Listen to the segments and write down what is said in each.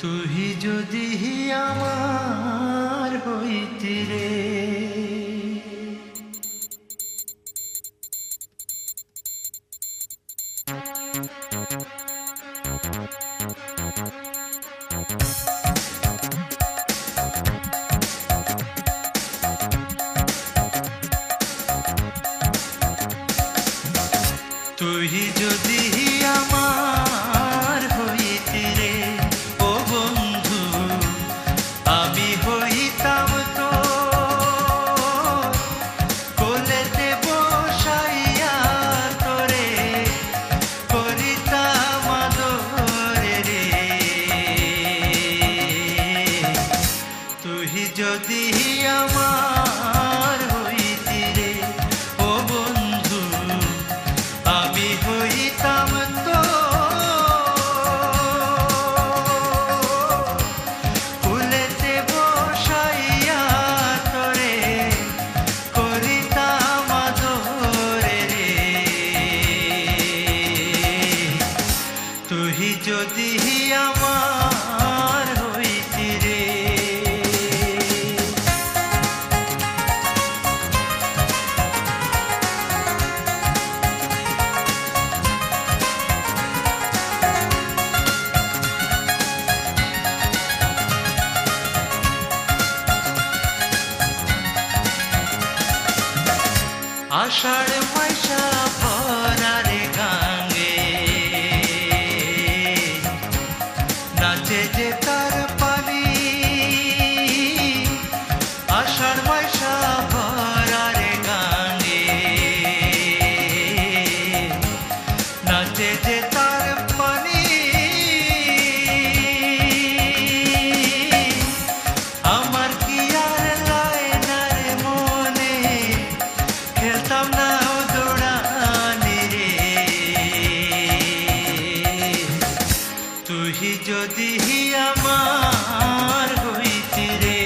তুই যদি আমার হইতি রে, তুই যদি আমার হইতি রে ও বন্ধু, আমি হইতাম তো কোলেতে বসাইয়া তোরে করিতাম আদরে রে। তুই যদি আমার হইতি রে ও বন্ধু, আমি হইতাম তো ফুলেতে বসাইয়া তোরে করিতাম আদরে রে। তুই যদি আমার হইতি রে। আষাঢ় মাইশা ভরার গাঙ্গে নাচে যে তার পানি, আষাঢ় মাইশা ভরার গাঙ্গে নাচে যে তার পানি। আমার কি আর লাই না রে মনে, খেলতাম না দৌড়ানি রে। তুই যদি আমার হইতি রে।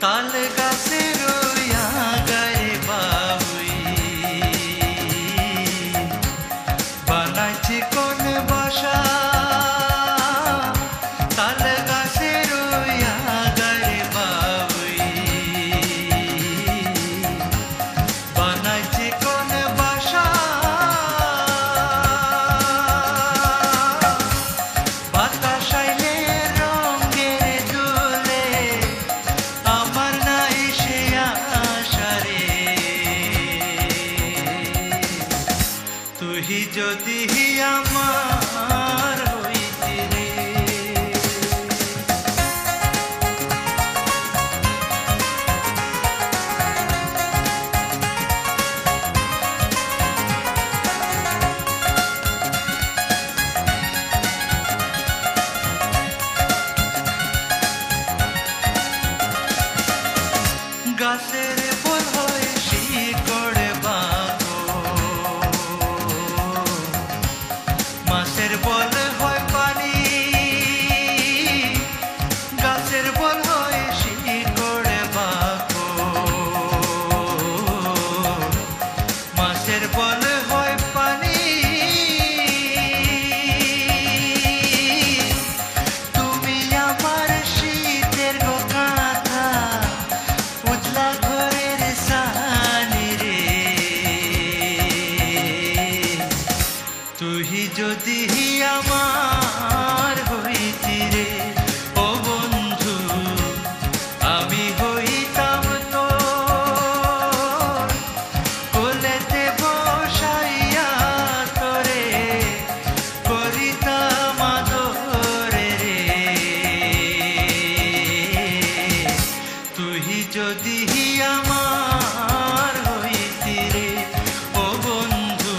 তাল গাছের আগায় বাবুই বানাইছে কোন বাসা, তাল গাছের আগায় বাবুই বানাইছে কোন বাসা। বাতাস আইলে রঙের দুলে আমার নাই সে আশা রে। তুই যদি আমার হইতি রে। গাছের ফুল হয় শিকড় বাঁধো, মাছের বল হয় পানি। গাছের বল হয় শিকড় বাঁধো, মাছের বল হয় পানি। তুমি আমার শীতের গো কাঁথা, উজলা ঘরের সানি রে। তুই যদি আমার হইতি রে ও বন্ধু, আমি হইতাম তো কোলেতে বসাইয়া তোরে করিতাম আদরে রে। তুই যদি আমার হইতি রে ও বন্ধু,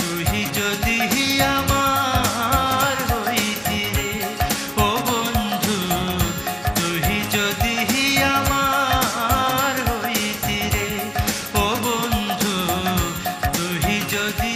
তুই যদি আমার হইতি রে ও বন্ধু, তুই যদি আমার হইতি রে ও বন্ধু, তুই যদি